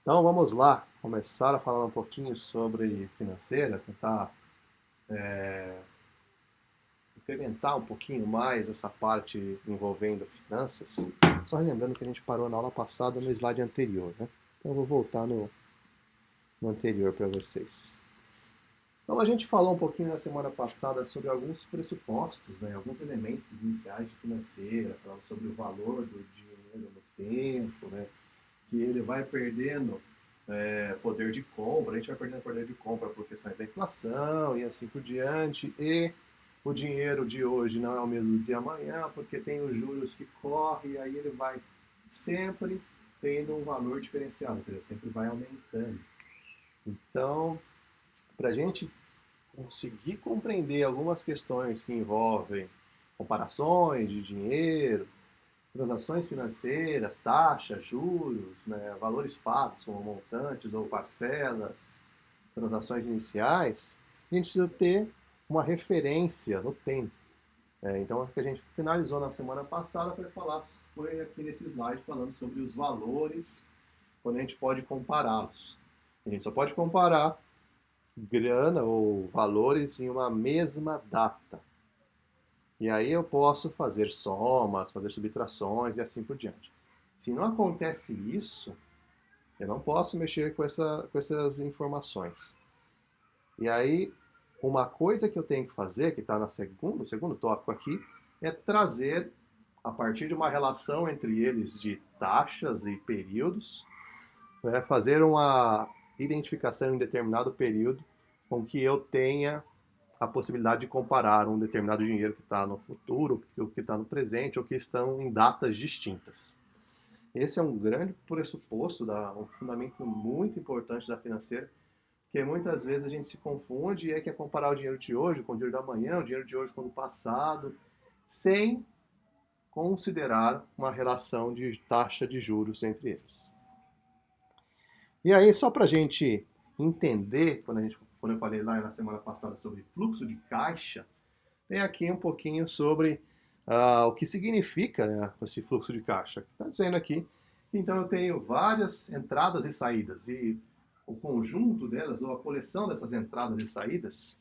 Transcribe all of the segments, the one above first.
Então vamos lá, começar a falar um pouquinho sobre financeira, tentar incrementar um pouquinho mais essa parte envolvendo finanças. Só lembrando que a gente parou na aula passada no slide anterior, né? Então eu vou voltar no anterior para vocês. Então a gente falou um pouquinho na semana passada sobre alguns pressupostos, né? Alguns elementos iniciais de financeira, falando sobre o valor do dinheiro no tempo, né? Que ele vai perdendo poder de compra, a gente vai perdendo poder de compra por questões da inflação e assim por diante, e o dinheiro de hoje não é o mesmo de amanhã, porque tem os juros que correm, e aí ele vai sempre tendo um valor diferenciado, ou seja, sempre vai aumentando. Então, para a gente conseguir compreender algumas questões que envolvem comparações de dinheiro, transações financeiras, taxas, juros, né, valores pagos como montantes ou parcelas, transações iniciais, a gente precisa ter uma referência no tempo. Então, o que a gente finalizou na semana passada foi aqui nesse slide falando sobre os valores quando a gente pode compará-los. A gente só pode comparar grana ou valores em uma mesma data. E aí eu posso fazer somas, fazer subtrações e assim por diante. Se não acontece isso, eu não posso mexer com essas informações. E aí, uma coisa que eu tenho que fazer, que está no segundo tópico aqui, é trazer, a partir de uma relação entre eles de taxas e períodos, né, fazer uma identificação em determinado período com que eu tenha a possibilidade de comparar um determinado dinheiro que está no futuro, o que está no presente, ou que estão em datas distintas. Esse é um grande pressuposto, um fundamento muito importante da financeira, que muitas vezes a gente se confunde e quer comparar o dinheiro de hoje com o dinheiro da manhã, o dinheiro de hoje com o passado, sem considerar uma relação de taxa de juros entre eles. E aí, só para a gente entender, quando eu falei lá na semana passada sobre fluxo de caixa, tem aqui um pouquinho sobre o que significa, né, esse fluxo de caixa. Está dizendo aqui, então eu tenho várias entradas e saídas, e o conjunto delas, ou a coleção dessas entradas e saídas,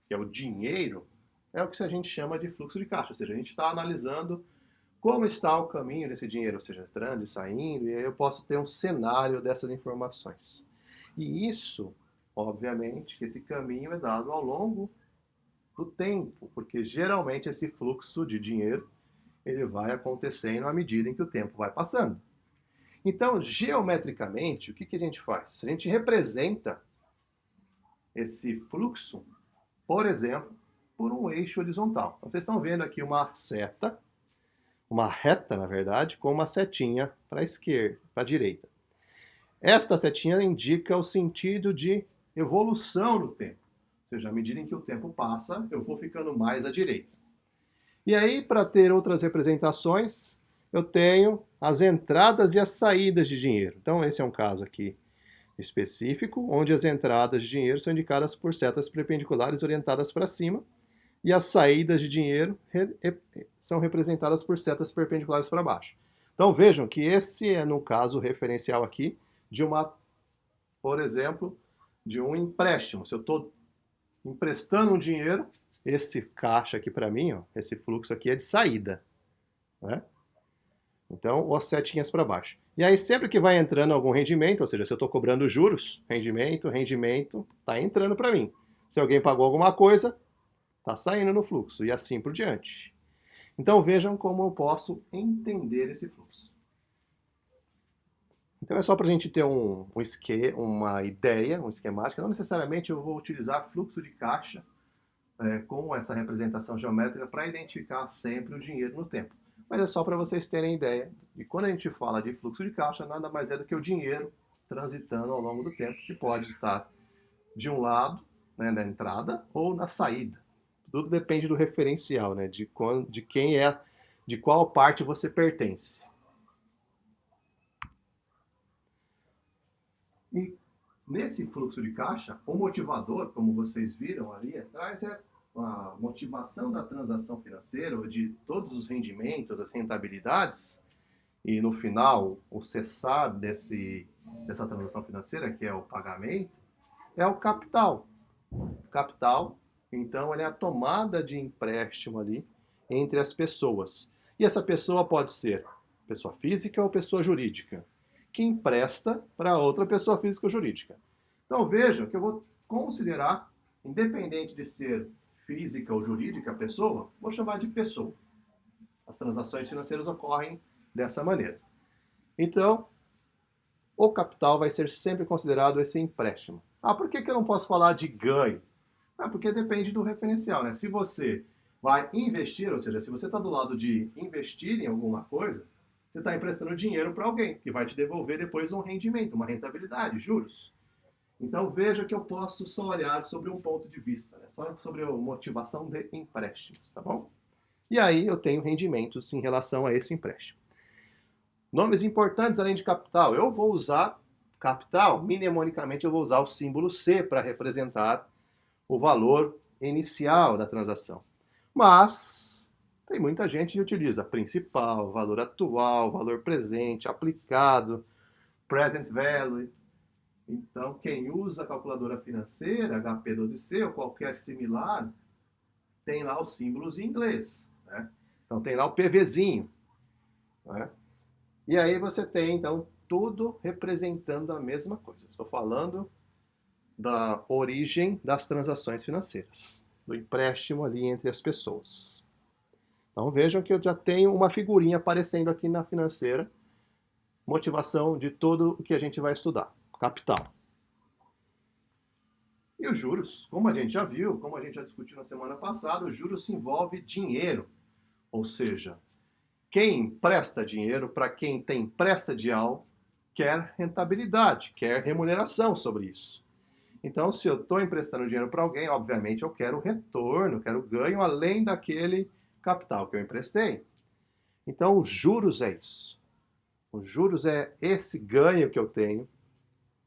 que é o dinheiro, é o que a gente chama de fluxo de caixa, ou seja, a gente está analisando como está o caminho desse dinheiro, ou seja, entrando e saindo, e aí eu posso ter um cenário dessas informações. E isso, obviamente, que esse caminho é dado ao longo do tempo, porque geralmente esse fluxo de dinheiro ele vai acontecendo à medida em que o tempo vai passando. Então, geometricamente, o que a gente faz? A gente representa esse fluxo, por exemplo, por um eixo horizontal. Então, vocês estão vendo aqui uma seta, uma reta, na verdade, com uma setinha para a esquerda, para a direita. Esta setinha indica o sentido de evolução no tempo. Ou seja, à medida em que o tempo passa, eu vou ficando mais à direita. E aí, para ter outras representações, eu tenho as entradas e as saídas de dinheiro. Então, esse é um caso aqui específico, onde as entradas de dinheiro são indicadas por setas perpendiculares orientadas para cima, e as saídas de dinheiro são representadas por setas perpendiculares para baixo. Então, vejam que esse é, no caso, o referencial aqui de por exemplo, de um empréstimo. Se eu estou emprestando um dinheiro, esse caixa aqui para mim, ó, esse fluxo aqui é de saída, né? Então, as setinhas para baixo. E aí, sempre que vai entrando algum rendimento, ou seja, se eu estou cobrando juros, rendimento, está entrando para mim. Se alguém pagou alguma coisa, está saindo no fluxo, e assim por diante. Então, vejam como eu posso entender esse fluxo. Então, é só para a gente ter uma ideia, um esquemático. Não necessariamente eu vou utilizar fluxo de caixa com essa representação geométrica para identificar sempre o dinheiro no tempo. Mas é só para vocês terem ideia. E quando a gente fala de fluxo de caixa, nada mais é do que o dinheiro transitando ao longo do tempo, que pode estar de um lado, né, na entrada, ou na saída. Tudo depende do referencial, né, de quem é, de qual parte você pertence. E nesse fluxo de caixa, o motivador, como vocês viram ali atrás, é a motivação da transação financeira, ou de todos os rendimentos, as rentabilidades, e no final, o cessar dessa transação financeira, que é o pagamento, é o capital. O capital, então, ele é a tomada de empréstimo ali entre as pessoas. E essa pessoa pode ser pessoa física ou pessoa jurídica, que empresta para outra pessoa física ou jurídica. Então vejam que eu vou considerar, independente de ser física ou jurídica a pessoa, vou chamar de pessoa. As transações financeiras ocorrem dessa maneira. Então, o capital vai ser sempre considerado esse empréstimo. Ah, por que eu não posso falar de ganho? Porque depende do referencial, né? Se você vai investir, ou seja, se você está do lado de investir em alguma coisa, você está emprestando dinheiro para alguém, que vai te devolver depois um rendimento, uma rentabilidade, juros. Então veja que eu posso só olhar sobre um ponto de vista, né? Só sobre a motivação de empréstimos, tá bom? E aí eu tenho rendimentos em relação a esse empréstimo. Nomes importantes além de capital. Eu vou usar capital, mnemonicamente eu vou usar o símbolo C para representar o valor inicial da transação. Mas tem muita gente que utiliza principal, valor atual, valor presente, aplicado, present value. Então, quem usa a calculadora financeira, HP12C ou qualquer similar, tem lá os símbolos em inglês, né? Então tem lá o PVzinho, né? E aí você tem, então, tudo representando a mesma coisa. Estou falando da origem das transações financeiras, do empréstimo ali entre as pessoas. Então vejam que eu já tenho uma figurinha aparecendo aqui na financeira, motivação de tudo o que a gente vai estudar, capital. E os juros, como a gente já viu, como a gente já discutiu na semana passada, os juros se envolve dinheiro, ou seja, quem empresta dinheiro para quem tem emprestadial quer rentabilidade, quer remuneração sobre isso. Então, se eu estou emprestando dinheiro para alguém, obviamente eu quero retorno, quero ganho além daquele capital que eu emprestei. Então, os juros é isso. Os juros é esse ganho que eu tenho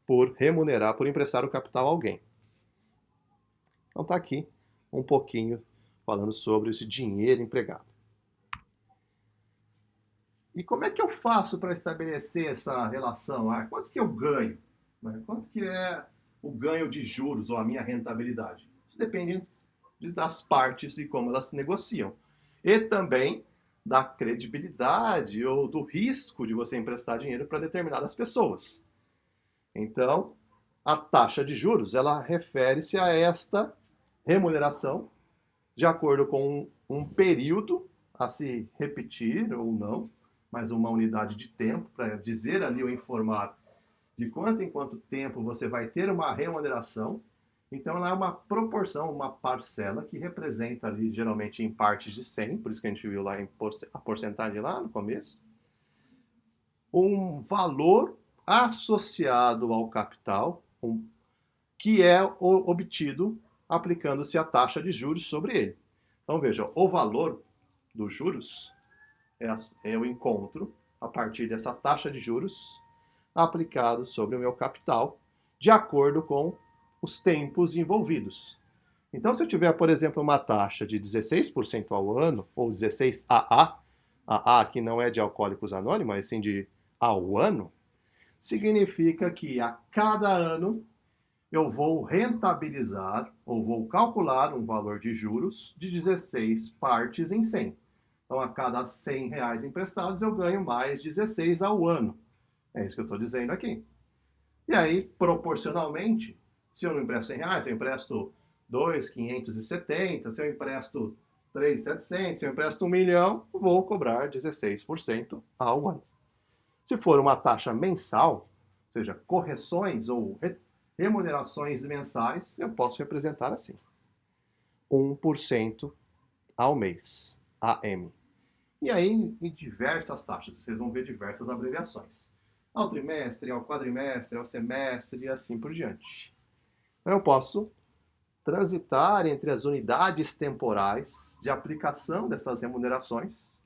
por remunerar, por emprestar o capital a alguém. Então, está aqui um pouquinho falando sobre esse dinheiro empregado. E como é que eu faço para estabelecer essa relação? Quanto que eu ganho? Quanto que é o ganho de juros ou a minha rentabilidade? Isso depende das partes e como elas se negociam. E também da credibilidade ou do risco de você emprestar dinheiro para determinadas pessoas. Então, a taxa de juros, ela refere-se a esta remuneração de acordo com um período a se repetir ou não, mas uma unidade de tempo para dizer ali ou informar de quanto em quanto tempo você vai ter uma remuneração. Então ela é uma proporção, uma parcela que representa ali geralmente em partes de 100, por isso que a gente viu lá a porcentagem lá no começo, um valor associado ao capital, que é obtido aplicando-se a taxa de juros sobre ele. Então veja, o valor dos juros eu encontro a partir dessa taxa de juros aplicado sobre o meu capital, de acordo com os tempos envolvidos. Então, se eu tiver, por exemplo, uma taxa de 16% ao ano, ou 16 AA, AA que não é de Alcoólicos Anônimos, mas sim de ao ano, significa que a cada ano eu vou rentabilizar, ou vou calcular um valor de juros de 16 partes em 100. Então, a cada R$100 emprestados, eu ganho mais 16 ao ano. É isso que eu estou dizendo aqui. E aí, proporcionalmente, se eu não empresto R$100, se eu empresto 2.570, se eu empresto 3.700, se eu empresto 1 milhão, vou cobrar 16% ao ano. Se for uma taxa mensal, ou seja, correções ou remunerações mensais, eu posso representar assim: 1% ao mês, AM. E aí, em diversas taxas, vocês vão ver diversas abreviações. Ao trimestre, ao quadrimestre, ao semestre e assim por diante. Então, eu posso transitar entre as unidades temporais de aplicação dessas remunerações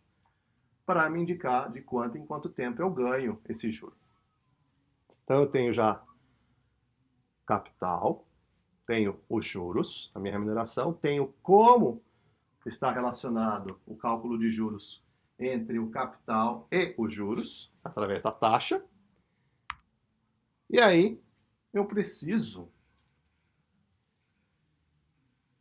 para me indicar de quanto em quanto tempo eu ganho esse juro. Então, eu tenho já capital, tenho os juros, a minha remuneração, tenho como está relacionado o cálculo de juros entre o capital e os juros, através da taxa. E aí eu preciso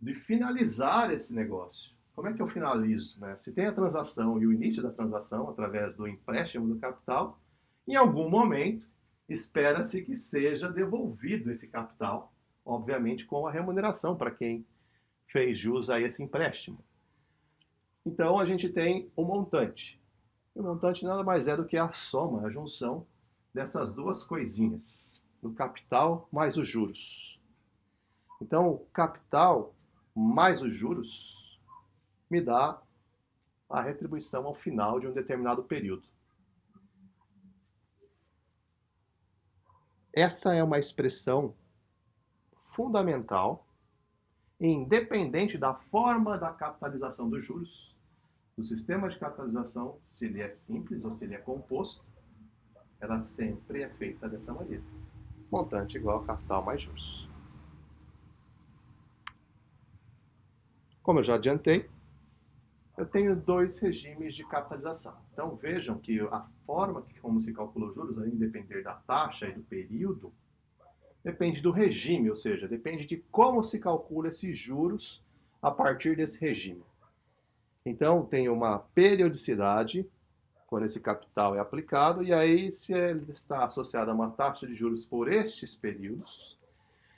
de finalizar esse negócio. Como é que eu finalizo? Né? Se tem a transação e o início da transação através do empréstimo do capital, em algum momento espera-se que seja devolvido esse capital, obviamente com a remuneração para quem fez jus a esse empréstimo. Então a gente tem o montante. O montante nada mais é do que a soma, a junção dessas duas coisinhas, do capital mais os juros. Então o capital mais os juros me dá a retribuição ao final de um determinado período. Essa é uma expressão fundamental, independente da forma da capitalização dos juros, do sistema de capitalização, se ele é simples ou se ele é composto, ela sempre é feita dessa maneira. Montante igual a capital mais juros. Como eu já adiantei, eu tenho dois regimes de capitalização. Então vejam que a forma como se calcula os juros, além de depender da taxa e do período, depende do regime, ou seja, depende de como se calcula esses juros a partir desse regime. Então tem uma periodicidade quando esse capital é aplicado, e aí se ele está associado a uma taxa de juros por estes períodos,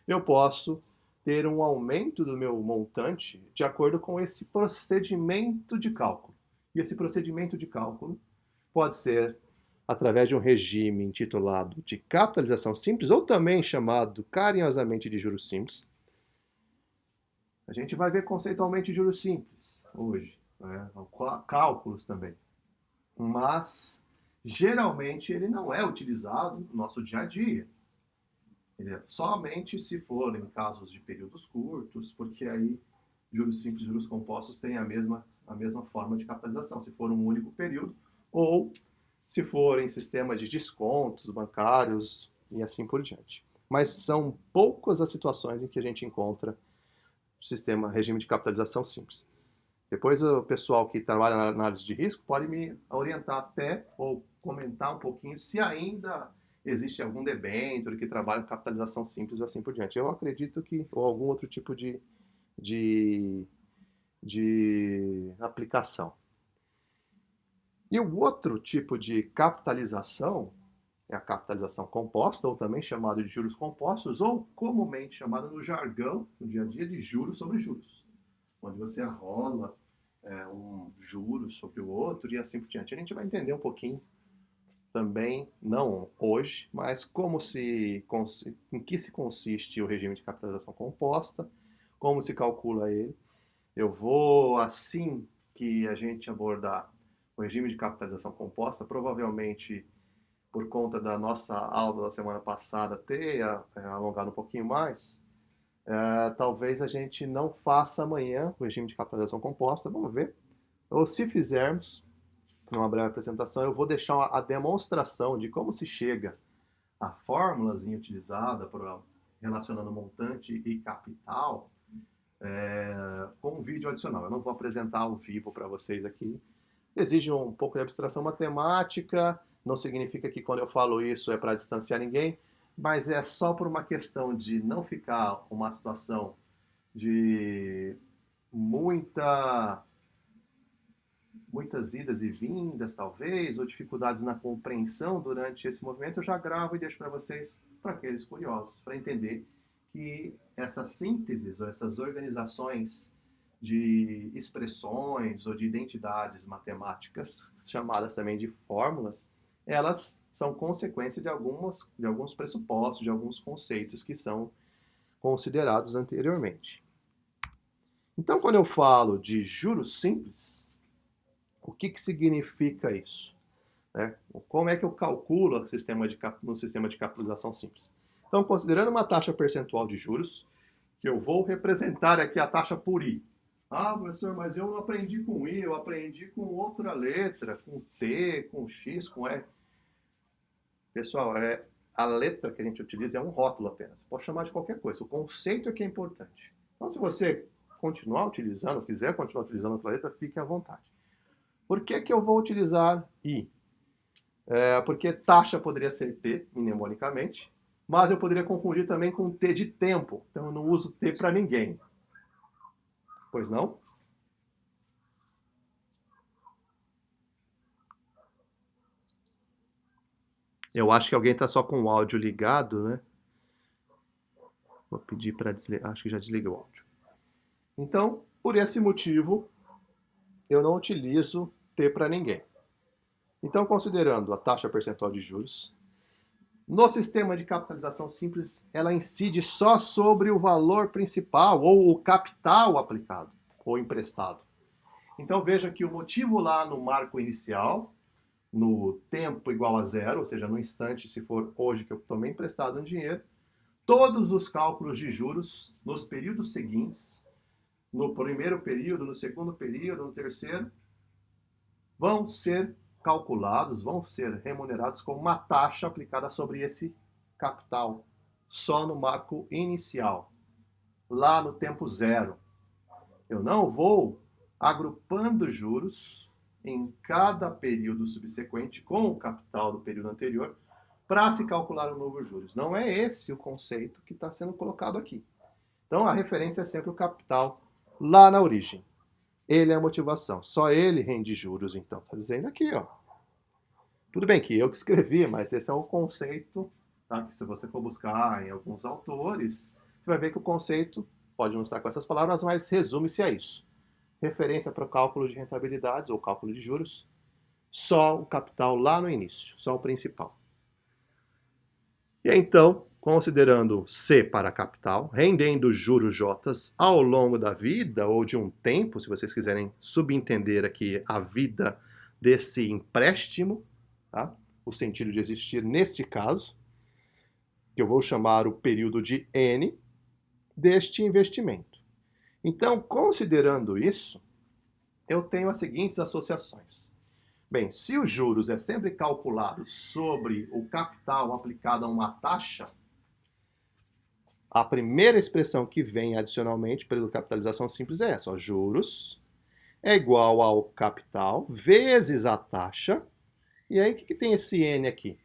eu posso ter um aumento do meu montante de acordo com esse procedimento de cálculo. E esse procedimento de cálculo pode ser através de um regime intitulado de capitalização simples, ou também chamado carinhosamente de juros simples. A gente vai ver conceitualmente juros simples hoje, né? Cálculos também. Mas, geralmente, ele não é utilizado no nosso dia a dia. Ele é somente se for em casos de períodos curtos, porque aí juros simples e juros compostos têm a mesma forma de capitalização, se for um único período, ou se for em sistemas de descontos bancários e assim por diante. Mas são poucas as situações em que a gente encontra o regime de capitalização simples. Depois o pessoal que trabalha na análise de risco pode me orientar até, ou comentar um pouquinho, se ainda existe algum debênture que trabalha com capitalização simples e assim por diante. Eu acredito que, ou algum outro tipo de aplicação. E o outro tipo de capitalização é a capitalização composta, ou também chamado de juros compostos, ou comumente chamada no jargão, no dia a dia, de juros sobre juros, onde você arrola um juro sobre o outro e assim por diante. A gente vai entender um pouquinho também, não hoje, mas em que se consiste o regime de capitalização composta, como se calcula ele. Eu vou, assim que a gente abordar o regime de capitalização composta, provavelmente por conta da nossa aula da semana passada ter alongado um pouquinho mais, talvez a gente não faça amanhã o regime de capitalização composta, vamos ver. Ou se fizermos, numa breve apresentação, eu vou deixar a demonstração de como se chega à fórmulazinha utilizada relacionando montante e capital com um vídeo adicional. Eu não vou apresentar ao vivo para vocês aqui. Exige um pouco de abstração matemática, não significa que quando eu falo isso é para distanciar ninguém, mas é só por uma questão de não ficar uma situação de muitas idas e vindas, talvez, ou dificuldades na compreensão durante esse movimento, eu já gravo e deixo para vocês, para aqueles curiosos, para entender que essas sínteses ou essas organizações de expressões ou de identidades matemáticas, chamadas também de fórmulas, elas são consequência de alguns pressupostos, de alguns conceitos que são considerados anteriormente. Então, quando eu falo de juros simples, o que significa isso? Como é que eu calculo no sistema de capitalização simples? Então, considerando uma taxa percentual de juros, que eu vou representar aqui a taxa por I. Ah, professor, mas eu não aprendi com I, eu aprendi com outra letra, com T, com X, com E. Pessoal, a letra que a gente utiliza é um rótulo apenas. Pode chamar de qualquer coisa. O conceito é que é importante. Então, se você continuar utilizando, quiser continuar utilizando outra letra, fique à vontade. Por que eu vou utilizar I? Porque taxa poderia ser T, mnemonicamente, Mas eu poderia confundir também com T de tempo. Então eu não uso T para ninguém. Pois não? Eu acho que alguém está só com o áudio ligado, né? Vou pedir para desligar. Acho que já desliguei o áudio. Então, por esse motivo, eu não utilizo T para ninguém. Então, considerando a taxa percentual de juros, no sistema de capitalização simples, ela incide só sobre o valor principal ou o capital aplicado ou emprestado. Então, veja que o motivo lá no marco inicial, no tempo igual a zero, ou seja, no instante, se for hoje que eu tomei emprestado um dinheiro, todos os cálculos de juros nos períodos seguintes, no primeiro período, no segundo período, no terceiro, vão ser calculados, vão ser remunerados com uma taxa aplicada sobre esse capital, só no marco inicial, lá no tempo zero. Eu não vou agrupando juros em cada período subsequente com o capital do período anterior para se calcular o novo juros. Não é esse o conceito que está sendo colocado aqui. Então a referência é sempre o capital lá na origem. Ele é a motivação. Só ele rende juros, então. Está dizendo aqui, ó. Tudo bem que eu que escrevi, mas esse é o conceito, tá? Que se você for buscar em alguns autores, você vai ver que o conceito pode não estar com essas palavras, mas resume-se a isso. Referência para o cálculo de rentabilidades ou cálculo de juros, só o capital lá no início, só o principal. E então, considerando C para capital, rendendo juros J ao longo da vida ou de um tempo, se vocês quiserem subentender aqui a vida desse empréstimo, tá? O sentido de existir neste caso, que eu vou chamar o período de N deste investimento. Então, considerando isso, eu tenho as seguintes associações. Bem, se os juros é sempre calculado sobre o capital aplicado a uma taxa, a primeira expressão que vem adicionalmente pela capitalização simples é essa, ó, juros é igual ao capital vezes a taxa. E aí, o que tem esse N aqui?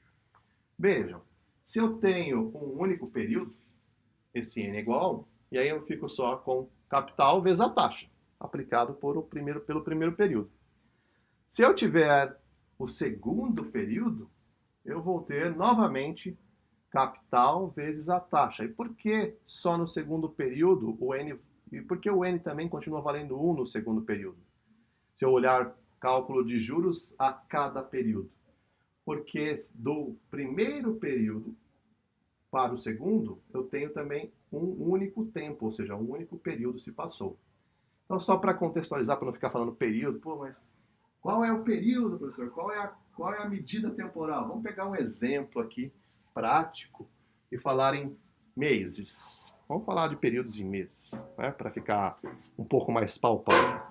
Vejam, se eu tenho um único período, esse N é igual a 1, e aí eu fico só com capital vezes a taxa, aplicado pelo primeiro período. Se eu tiver o segundo período, eu vou ter novamente capital vezes a taxa. E por que só no segundo período o N... E por que o N também continua valendo 1 no segundo período? Se eu olhar cálculo de juros a cada período. Porque do primeiro período para o segundo, eu tenho também um único tempo, ou seja, um único período se passou. Então, só para contextualizar, para não ficar falando período, pô, mas qual é o período, professor? Qual é a medida temporal? Vamos pegar um exemplo aqui prático e falar em meses. Vamos falar de períodos em meses, né, para ficar um pouco mais palpável.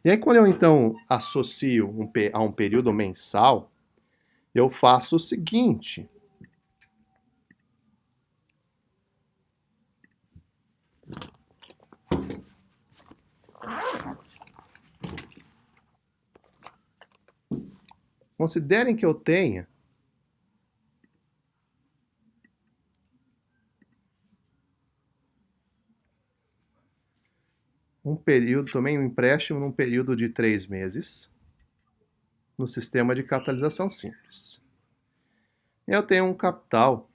E aí, quando eu então associo a um período mensal, eu faço o seguinte. Considerem que eu tenha um período, tomei um empréstimo num período de 3 meses no sistema de capitalização simples. Eu tenho um capital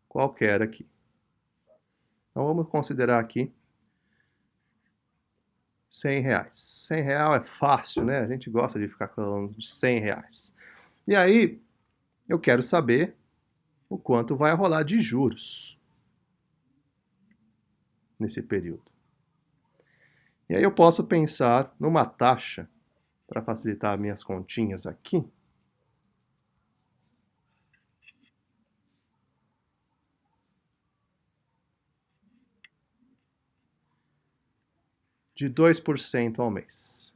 qualquer aqui. Então vamos considerar aqui R$100. R$100 é fácil, né? A gente gosta de ficar falando de R$100. E aí, eu quero saber o quanto vai rolar de juros nesse período. E aí eu posso pensar numa taxa, para facilitar minhas continhas aqui, de 2% ao mês.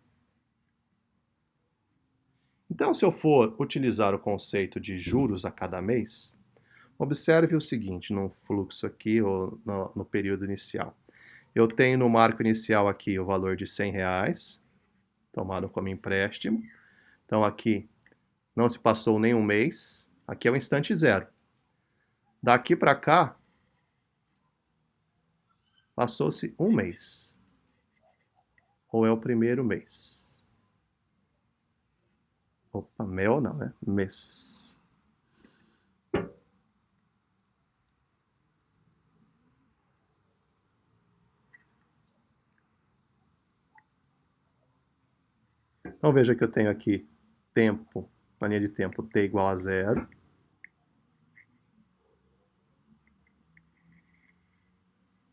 Então, se eu for utilizar o conceito de juros a cada mês, observe o seguinte, no fluxo aqui, ou no período inicial. Eu tenho no marco inicial aqui o valor de R$100, tomado como empréstimo. Então, aqui não se passou nenhum mês, aqui é o instante zero. Daqui para cá, passou-se um mês. Ou é o primeiro mês? Opa, mel não, né? Mês. Então veja que eu tenho aqui tempo, na linha de tempo t igual a 0.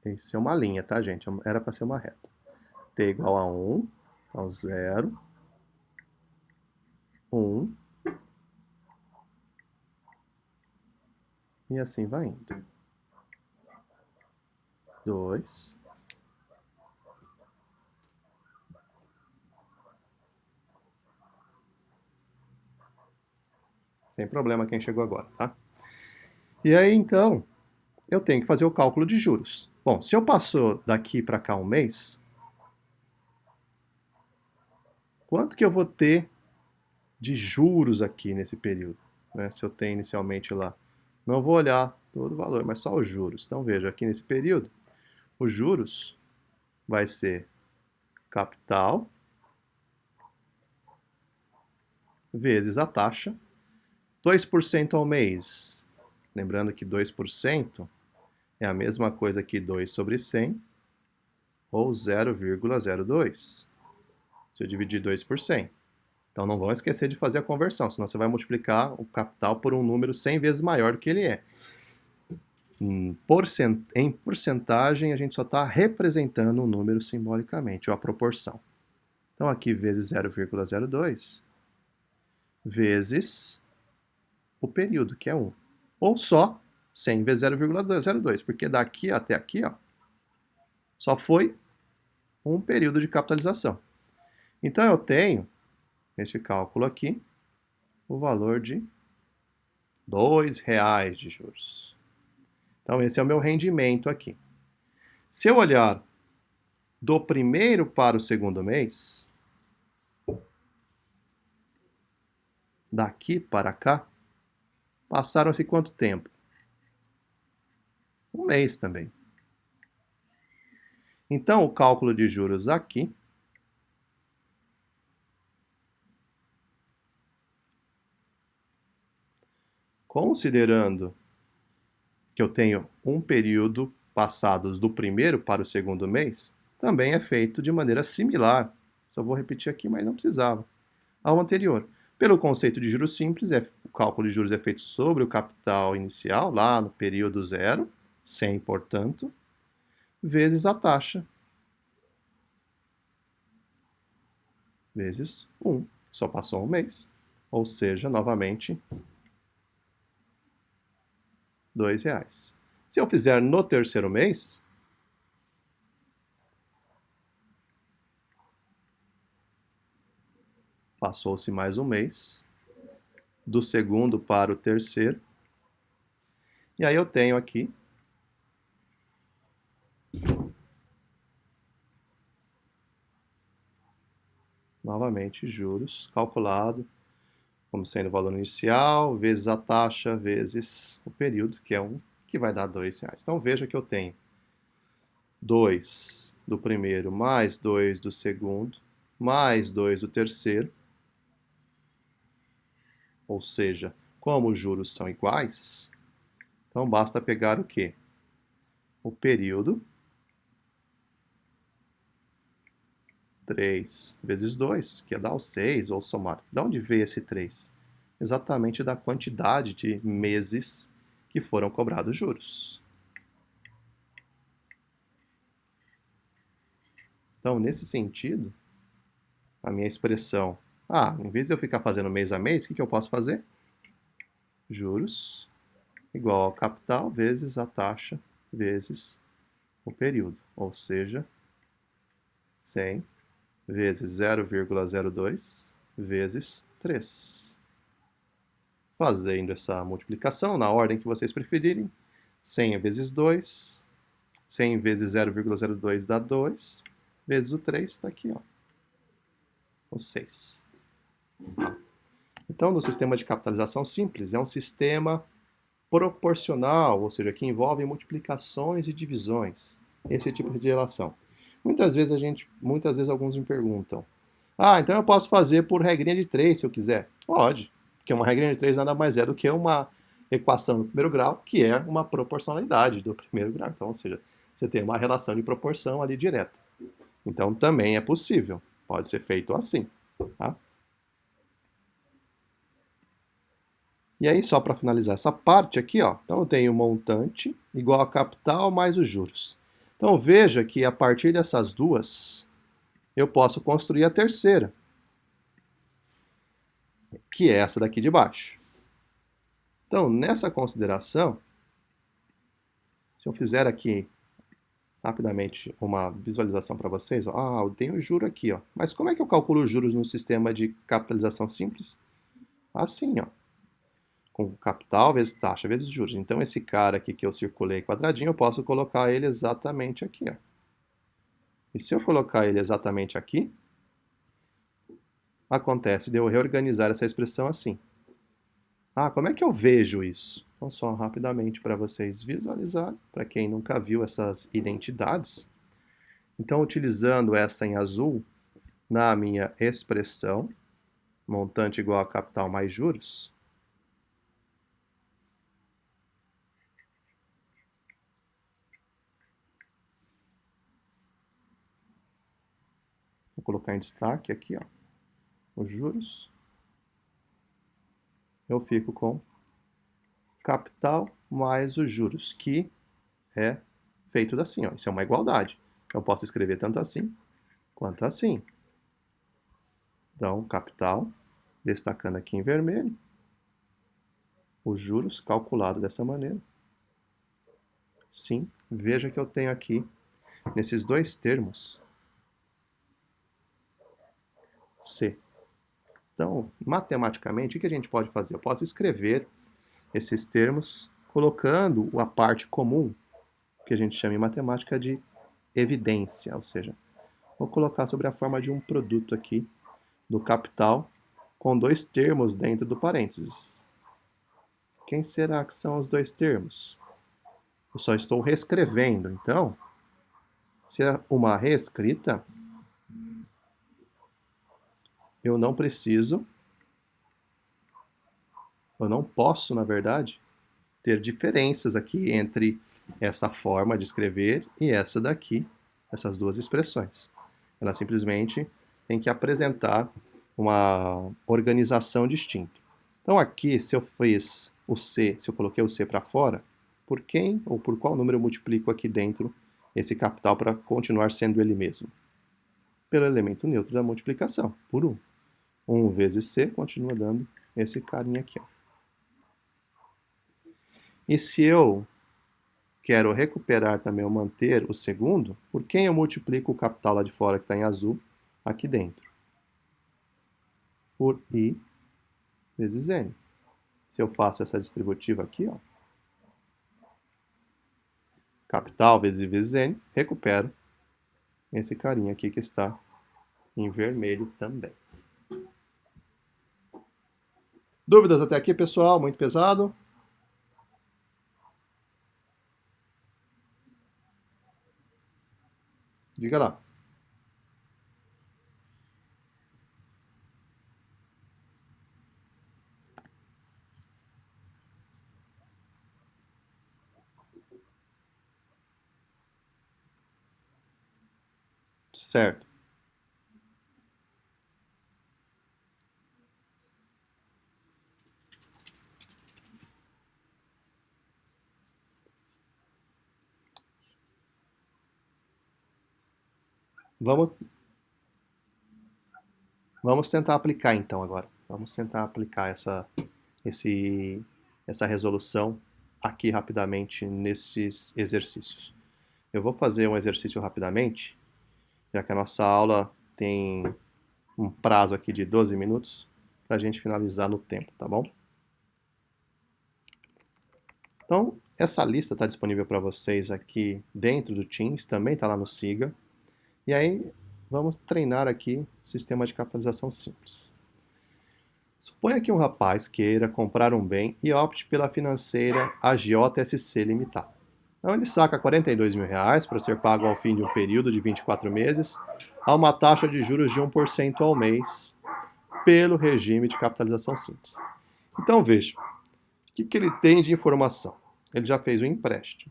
Isso é uma linha, tá, gente? Era para ser uma reta. T igual a 1, então 0, 1, e assim vai indo. 2, sem problema quem chegou agora, tá? E aí, então, eu tenho que fazer o cálculo de juros. Bom, se eu passo daqui para cá um mês, quanto que eu vou ter de juros aqui nesse período? Né? Se eu tenho inicialmente lá. Não vou olhar todo o valor, mas só os juros. Então, veja, aqui nesse período, os juros vai ser capital vezes a taxa, 2% ao mês. Lembrando que 2% é a mesma coisa que 2 sobre 100, ou 0,02. Se eu dividir 2 por 100. Então não vão esquecer de fazer a conversão, senão você vai multiplicar o capital por um número 100 vezes maior do que ele é. Em porcentagem, a gente só está representando um número simbolicamente, ou a proporção. Então aqui vezes 0,02 vezes o período, que é 1. Ou só 100 vezes 0,02, porque daqui até aqui, ó, só foi um período de capitalização. Então eu tenho, neste cálculo aqui, o valor de R$2 de juros. Então esse é o meu rendimento aqui. Se eu olhar do primeiro para o segundo mês, daqui para cá, passaram-se quanto tempo? Um mês também. Então, o cálculo de juros aqui considerando que eu tenho um período passados do primeiro para o segundo mês, também é feito de maneira similar. Só vou repetir aqui, mas não precisava. Ao anterior. Pelo conceito de juros simples, o cálculo de juros é feito sobre o capital inicial, lá no período 0, 100, portanto, vezes a taxa, vezes 1. Só passou um mês. Ou seja, novamente, R$2. Se eu fizer no terceiro mês, passou-se mais um mês, do segundo para o terceiro, e aí eu tenho aqui novamente juros calculado como sendo o valor inicial, vezes a taxa, vezes o período, que é que vai dar R$2. Então veja que eu tenho 2 do primeiro, mais 2 do segundo, mais 2 do terceiro, ou seja, como os juros são iguais, então basta pegar o quê? O período, 3 vezes 2, que é dar o 6, ou somar. De onde veio esse 3? Exatamente da quantidade de meses que foram cobrados juros. Então, nesse sentido, a minha expressão, em vez de eu ficar fazendo mês a mês, o que eu posso fazer? Juros igual ao capital vezes a taxa vezes o período, ou seja, 100 vezes 0,02 vezes 3. Fazendo essa multiplicação na ordem que vocês preferirem, 100 vezes 2, 100 vezes 0,02 dá 2, vezes o 3 está aqui, ó, o 6. Então, no sistema de capitalização simples, é um sistema proporcional, ou seja, que envolve multiplicações e divisões, esse tipo de relação. Muitas vezes alguns me perguntam, então eu posso fazer por regrinha de 3 se eu quiser? Pode, porque uma regrinha de 3 nada mais é do que uma equação do primeiro grau, que é uma proporcionalidade do primeiro grau. Então, ou seja, você tem uma relação de proporção ali direta. Então, também é possível. Pode ser feito assim. Tá? E aí, só para finalizar essa parte aqui, ó, então eu tenho montante igual a capital mais os juros. Então, veja que a partir dessas duas, eu posso construir a terceira, que é essa daqui de baixo. Então, nessa consideração, se eu fizer aqui rapidamente uma visualização para vocês, ó, eu tenho o juro aqui, ó. Mas como é que eu calculo os juros no sistema de capitalização simples? Assim, ó. Com capital vezes taxa vezes juros. Então, esse cara aqui que eu circulei quadradinho, eu posso colocar ele exatamente aqui, ó. E se eu colocar ele exatamente aqui, acontece de eu reorganizar essa expressão assim. Como é que eu vejo isso? Então, só rapidamente para vocês visualizarem, para quem nunca viu essas identidades. Então, utilizando essa em azul, na minha expressão, montante igual a capital mais juros, vou colocar em destaque aqui, ó, os juros, eu fico com capital mais os juros, que é feito assim, ó, isso é uma igualdade. Eu posso escrever tanto assim quanto assim. Então, capital, destacando aqui em vermelho, os juros calculados dessa maneira. Sim, veja que eu tenho aqui, nesses dois termos, C. Então, matematicamente, o que a gente pode fazer? Eu posso escrever esses termos colocando a parte comum, que a gente chama em matemática de evidência, ou seja, vou colocar sobre a forma de um produto aqui do capital com dois termos dentro do parênteses. Quem será que são os dois termos? Eu só estou reescrevendo, então, se é uma reescrita, eu não preciso, eu não posso, na verdade, ter diferenças aqui entre essa forma de escrever e essa daqui, essas duas expressões. Ela simplesmente tem que apresentar uma organização distinta. Então aqui, se eu fiz o C, se eu coloquei o C para fora, por quem ou por qual número eu multiplico aqui dentro esse capital para continuar sendo ele mesmo? Pelo elemento neutro da multiplicação, por 1. 1 vezes C continua dando esse carinha aqui, ó. E se eu quero recuperar também ou manter o segundo, por quem eu multiplico o capital lá de fora, que está em azul, aqui dentro? Por I vezes N. Se eu faço essa distributiva aqui, ó, capital vezes I vezes N, recupero esse carinha aqui que está em vermelho também. Dúvidas até aqui, pessoal? Muito pesado? Diga lá. Certo. Vamos tentar aplicar então agora. Vamos tentar aplicar essa resolução aqui rapidamente nesses exercícios. Eu vou fazer um exercício rapidamente, já que a nossa aula tem um prazo aqui de 12 minutos para a gente finalizar no tempo, tá bom? Então, essa lista está disponível para vocês aqui dentro do Teams, também está lá no Siga. E aí, vamos treinar aqui o sistema de capitalização simples. Suponha que um rapaz queira comprar um bem e opte pela financeira AGSC Limitada. Então ele saca R$ 42.000 para ser pago ao fim de um período de 24 meses a uma taxa de juros de 1% ao mês pelo regime de capitalização simples. Então veja, o que ele tem de informação? Ele já fez um empréstimo.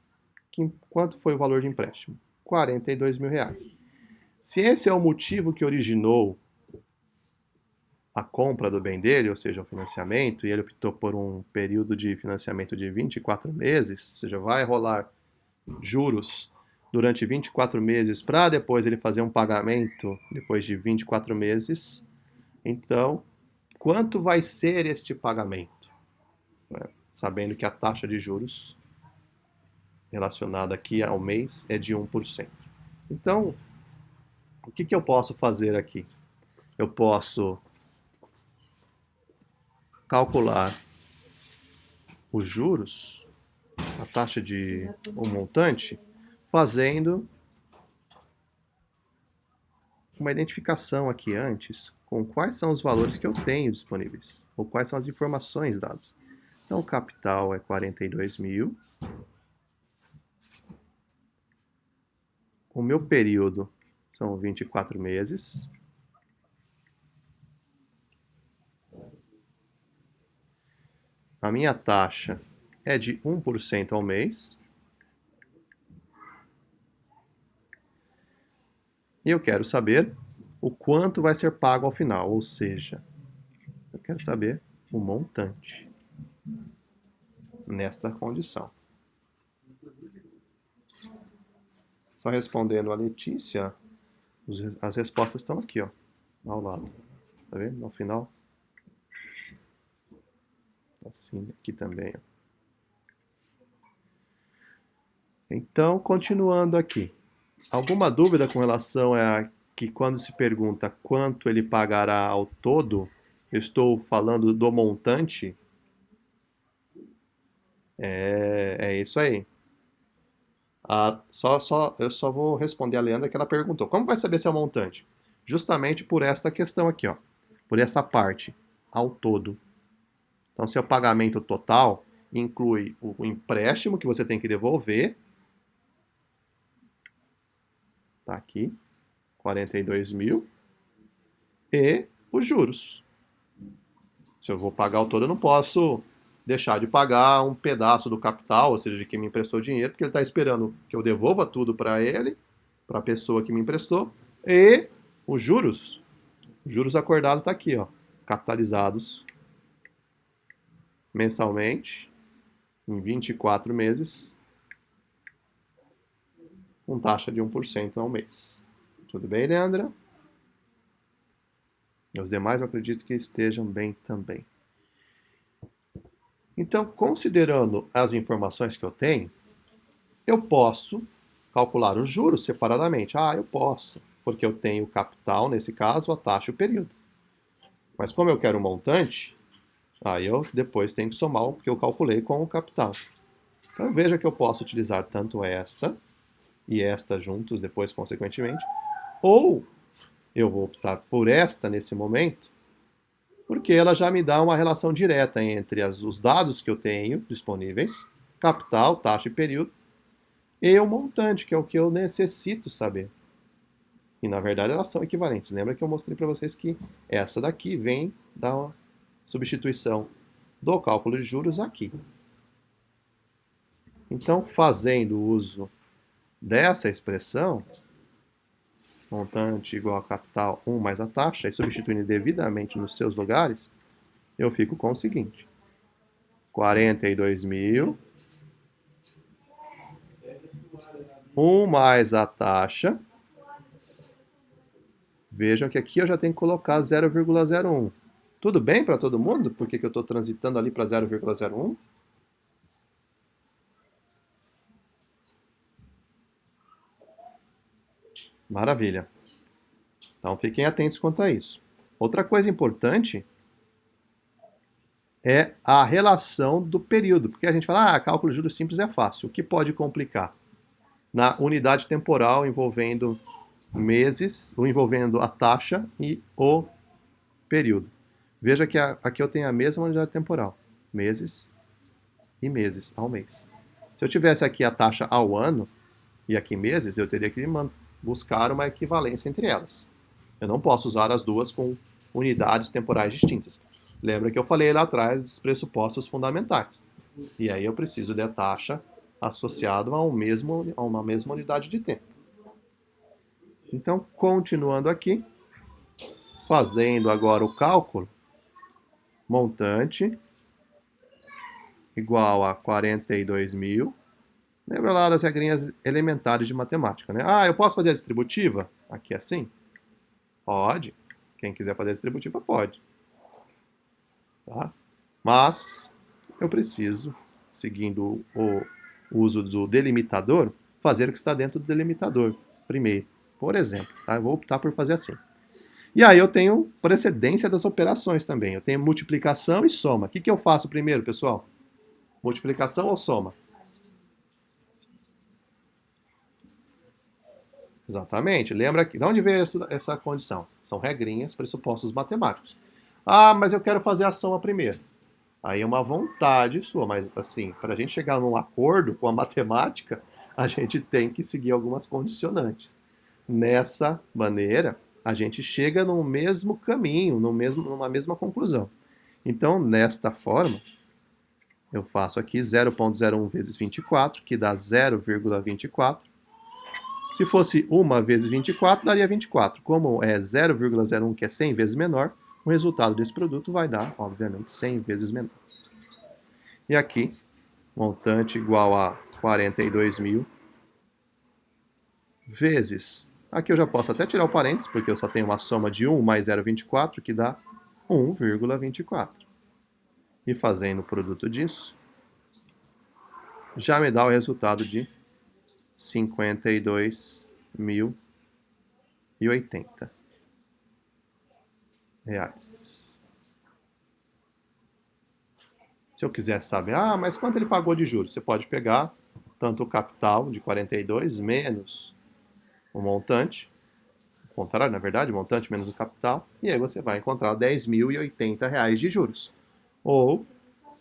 Quanto foi o valor de empréstimo? R$ 42.000. Se esse é o motivo que originou a compra do bem dele, ou seja, o financiamento, e ele optou por um período de financiamento de 24 meses, ou seja, vai rolar juros durante 24 meses para depois ele fazer um pagamento depois de 24 meses, então, quanto vai ser este pagamento? Sabendo que a taxa de juros relacionada aqui ao mês é de 1%. Então, o que eu posso fazer aqui? Eu posso calcular os juros, a taxa de o montante, fazendo uma identificação aqui antes com quais são os valores que eu tenho disponíveis, ou quais são as informações dadas. Então, o capital é 42.000. O meu período são 24 meses. A minha taxa é de 1% ao mês. E eu quero saber o quanto vai ser pago ao final, ou seja, eu quero saber o montante nesta condição. Só respondendo a Letícia, as respostas estão aqui, ó, ao lado. Tá vendo? No final. Assim, aqui também, ó. Então, continuando aqui. Alguma dúvida com relação a que quando se pergunta quanto ele pagará ao todo, eu estou falando do montante? É isso aí. Eu só vou responder a Leandra que ela perguntou. Como vai saber se é o montante? Justamente por essa questão aqui, ó. Por essa parte, ao todo. Então, se é o pagamento total, inclui o empréstimo que você tem que devolver. Tá aqui, 42.000. E os juros. Se eu vou pagar o todo, eu não posso deixar de pagar um pedaço do capital, ou seja, de quem me emprestou dinheiro, porque ele está esperando que eu devolva tudo para ele, para a pessoa que me emprestou, e os juros acordados está aqui, ó, capitalizados mensalmente, em 24 meses, com taxa de 1% ao mês. Tudo bem, Leandra? Os demais eu acredito que estejam bem também. Então, considerando as informações que eu tenho, eu posso calcular os juros separadamente. Eu posso, porque eu tenho o capital, nesse caso, a taxa e o período. Mas como eu quero um montante, aí eu depois tenho que somar o que eu calculei com o capital. Então veja que eu posso utilizar tanto esta e esta juntos depois, consequentemente, ou eu vou optar por esta nesse momento, porque ela já me dá uma relação direta entre os dados que eu tenho disponíveis, capital, taxa e período, e o montante, que é o que eu necessito saber. E na verdade elas são equivalentes. Lembra que eu mostrei para vocês que essa daqui vem da substituição do cálculo de juros aqui. Então, fazendo uso dessa expressão, montante igual a capital 1 mais a taxa, e substituindo devidamente nos seus lugares, eu fico com o seguinte: 42.000, 1 mais a taxa. Vejam que aqui eu já tenho que colocar 0,01. Tudo bem para todo mundo? Por que eu estou transitando ali para 0,01? Maravilha. Então fiquem atentos quanto a isso. Outra coisa importante é a relação do período, porque a gente fala, cálculo de juros simples é fácil. O que pode complicar? Na unidade temporal envolvendo meses, ou envolvendo a taxa e o período. Veja que aqui eu tenho a mesma unidade temporal, meses e meses ao mês. Se eu tivesse aqui a taxa ao ano e aqui meses, eu teria que buscar uma equivalência entre elas. Eu não posso usar as duas com unidades temporais distintas. Lembra que eu falei lá atrás dos pressupostos fundamentais. E aí eu preciso da taxa associada a uma mesma unidade de tempo. Então, continuando aqui, fazendo agora o cálculo, montante igual a 42.000. Lembra lá das regrinhas elementares de matemática, né? Ah, eu posso fazer a distributiva? Aqui assim? Pode. Quem quiser fazer a distributiva, pode. Tá? Mas eu preciso, seguindo o uso do delimitador, fazer o que está dentro do delimitador primeiro. Por exemplo, tá? Eu vou optar por fazer assim. E aí eu tenho precedência das operações também. Eu tenho multiplicação e soma. O que eu faço primeiro, pessoal? Multiplicação ou soma? Exatamente. Lembra que de onde veio essa condição? São regrinhas, pressupostos matemáticos. Ah, mas eu quero fazer a soma primeiro. Aí é uma vontade sua, mas assim, para a gente chegar num acordo com a matemática, a gente tem que seguir algumas condicionantes. Nessa maneira, a gente chega no mesmo caminho, numa mesma conclusão. Então, nesta forma, eu faço aqui 0,01 vezes 24, que dá 0,24. Se fosse 1 vezes 24, daria 24. Como é 0,01, que é 100 vezes menor, o resultado desse produto vai dar, obviamente, 100 vezes menor. E aqui, montante igual a 42.000 vezes. Aqui eu já posso até tirar o parênteses, porque eu só tenho uma soma de 1 mais 0,24, que dá 1,24. E fazendo o produto disso, já me dá o resultado de 52.080 reais. Se eu quisesse saber, mas quanto ele pagou de juros? Você pode pegar tanto o capital de 42 menos o montante, o contrário, na verdade, o montante menos o capital, e aí você vai encontrar 10.080 reais de juros. Ou,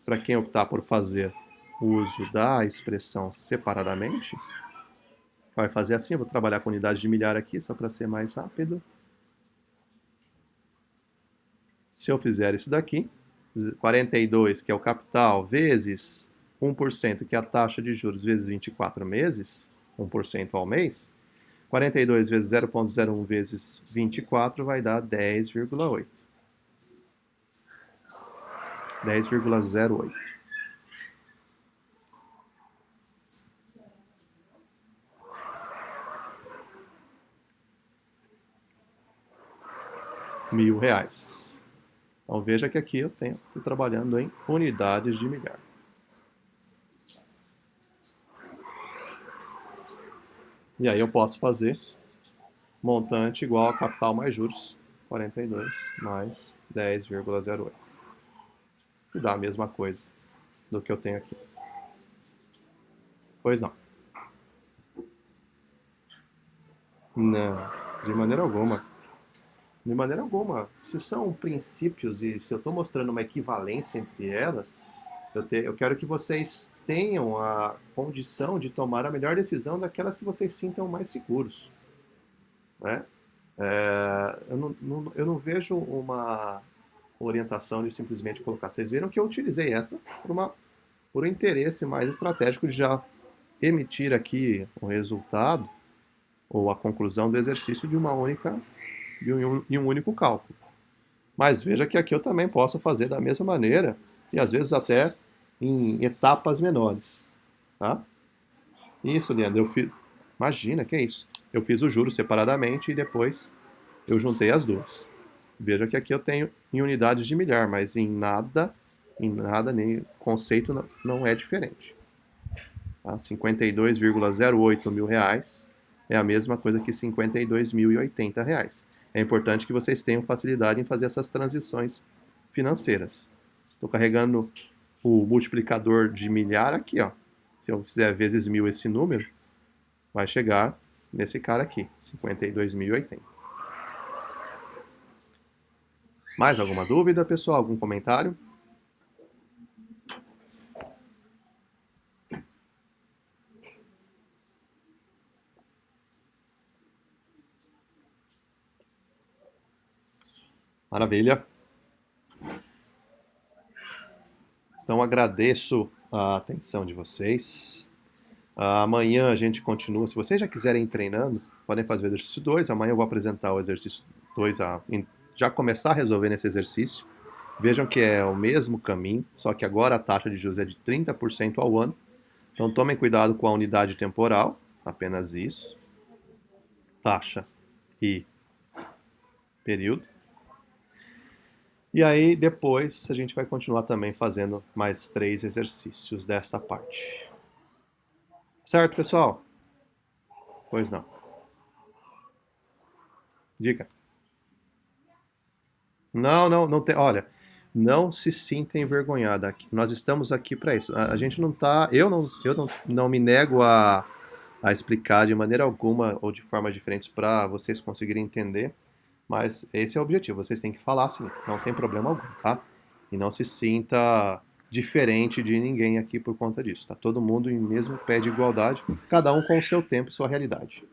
para quem optar por fazer uso da expressão separadamente, vai fazer assim, eu vou trabalhar com unidade de milhar aqui, só para ser mais rápido. Se eu fizer isso daqui, 42, que é o capital, vezes 1%, que é a taxa de juros, vezes 24 meses, 1% ao mês, 42 vezes 0,01 vezes 24 vai dar 10,8. 10,08. R$ 1.000. Então veja que aqui eu estou trabalhando em unidades de milhar. E aí eu posso fazer montante igual a capital mais juros, 42 mais 10,08. E dá a mesma coisa do que eu tenho aqui. Pois não. Não, de maneira alguma. De maneira alguma. Se são princípios e se eu estou mostrando uma equivalência entre elas, eu quero que vocês tenham a condição de tomar a melhor decisão daquelas que vocês sintam mais seguros. Né? Eu não vejo uma orientação de simplesmente colocar. Vocês viram que eu utilizei essa por um interesse mais estratégico de já emitir aqui o resultado ou a conclusão do exercício de um único cálculo. Mas veja que aqui eu também posso fazer da mesma maneira e às vezes até em etapas menores. Tá? Isso, Leandro, imagina, que é isso? Eu fiz o juro separadamente e depois eu juntei as duas. Veja que aqui eu tenho em unidades de milhar, mas em nada, nem o conceito não é diferente. Tá? 52,08 mil reais é a mesma coisa que 52.080 reais. É importante que vocês tenham facilidade em fazer essas transições financeiras. Estou carregando o multiplicador de milhar aqui, ó. Se eu fizer vezes 1.000 esse número, vai chegar nesse cara aqui, 52.080. Mais alguma dúvida, pessoal? Algum comentário? Maravilha. Então agradeço a atenção de vocês. Amanhã a gente continua. Se vocês já quiserem ir treinando, podem fazer o exercício 2. Amanhã eu vou apresentar o exercício 2, já começar a resolver nesse exercício. Vejam que é o mesmo caminho, só que agora a taxa de juros é de 30% ao ano. Então tomem cuidado com a unidade temporal, apenas isso. Taxa e período. E aí depois a gente vai continuar também fazendo mais 3 exercícios dessa parte. Certo, pessoal? Pois não. Diga. Não tem. Olha, não se sinta envergonhada. Nós estamos aqui para isso. A gente não tá. Eu não me nego a explicar de maneira alguma ou de formas diferentes para vocês conseguirem entender. Mas esse é o objetivo. Vocês têm que falar sim. Não tem problema algum, tá? E não se sinta diferente de ninguém aqui por conta disso. Tá todo mundo em mesmo pé de igualdade, cada um com o seu tempo e sua realidade.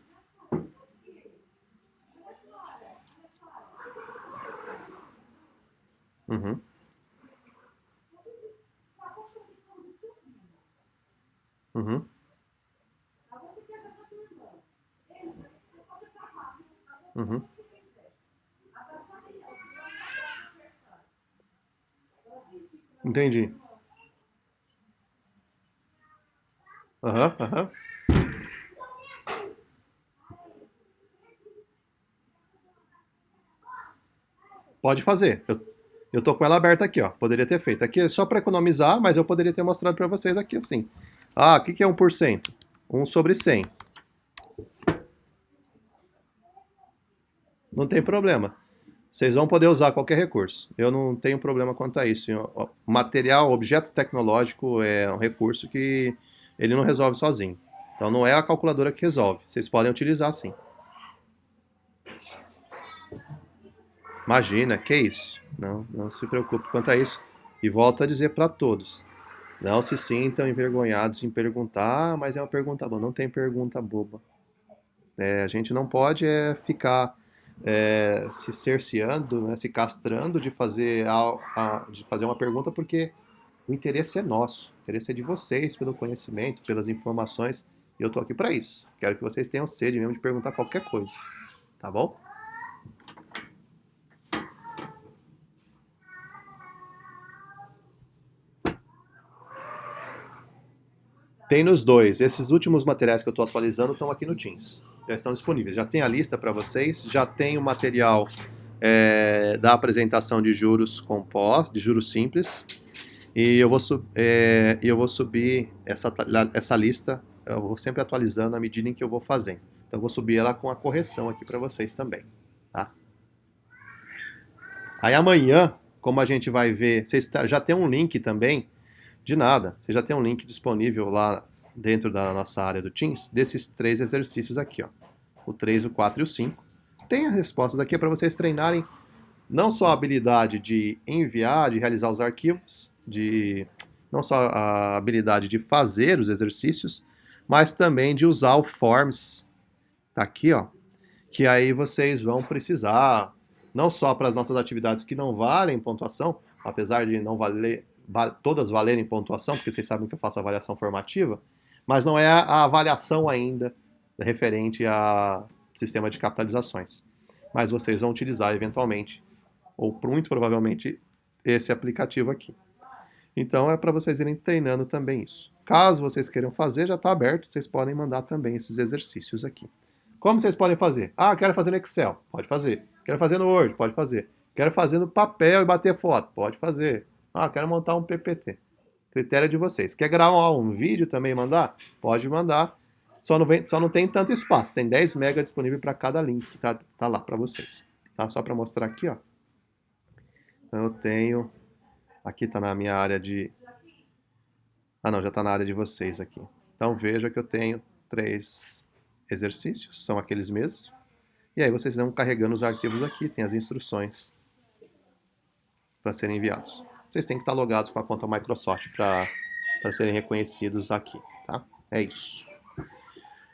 Uhum, uhum. Uhum. Entendi. Aham, aham. Pode fazer. Eu tô com ela aberta aqui, ó. Poderia ter feito. Aqui é só para economizar, mas eu poderia ter mostrado para vocês aqui assim. Ah, o que que é 1%? 1/100. Não tem problema. Vocês vão poder usar qualquer recurso. Eu não tenho problema quanto a isso. Material, objeto tecnológico é um recurso que ele não resolve sozinho. Então não é a calculadora que resolve. Vocês podem utilizar sim. Imagina, que isso? Não se preocupe quanto a isso. E volto a dizer para todos: não se sintam envergonhados em perguntar, mas é uma pergunta boba. Não tem pergunta boba. A gente não pode ficar se cerceando, né, se castrando de fazer, de fazer uma pergunta, porque o interesse é nosso. O interesse é de vocês, pelo conhecimento, pelas informações. E eu estou aqui para isso. Quero que vocês tenham sede mesmo de perguntar qualquer coisa. Tá bom? Tem nos dois. Esses últimos materiais que eu estou atualizando estão aqui no Teams. Já estão disponíveis. Já tem a lista para vocês, já tem o material da apresentação de juros compostos, de juros simples. E eu vou subir essa lista, eu vou sempre atualizando à medida em que eu vou fazendo. Então eu vou subir ela com a correção aqui para vocês também. Tá? Aí amanhã, como a gente vai ver, vocês já tem um link também. De nada. Você já tem um link disponível lá dentro da nossa área do Teams desses 3 exercícios aqui, ó. O 3, o 4 e o 5. Tem as respostas aqui para vocês treinarem não só a habilidade de enviar, de realizar os arquivos, não só a habilidade de fazer os exercícios, mas também de usar o Forms, tá aqui, ó, que aí vocês vão precisar, não só para as nossas atividades que não valem pontuação, apesar de não valer, todas valerem pontuação, porque vocês sabem que eu faço avaliação formativa, mas não é a avaliação ainda referente a sistema de capitalizações. Mas vocês vão utilizar eventualmente, ou muito provavelmente, esse aplicativo aqui. Então é para vocês irem treinando também isso. Caso vocês queiram fazer, já está aberto, vocês podem mandar também esses exercícios aqui. Como vocês podem fazer? Ah, quero fazer no Excel. Pode fazer. Quero fazer no Word. Pode fazer. Quero fazer no papel e bater foto. Pode fazer. Ah, quero montar um PPT. Critério de vocês. Quer gravar um vídeo também e mandar? Pode mandar. Só não tem tanto espaço. Tem 10 MB disponível para cada link que tá lá para vocês. Tá? Só para mostrar aqui, ó. Então eu tenho. Aqui está na minha área de. Ah, não, já está na área de vocês aqui. Então veja que eu tenho 3 exercícios, são aqueles mesmos. E aí vocês vão carregando os arquivos aqui, tem as instruções para serem enviados. Vocês têm que estar logados com a conta Microsoft para serem reconhecidos aqui, tá? É isso.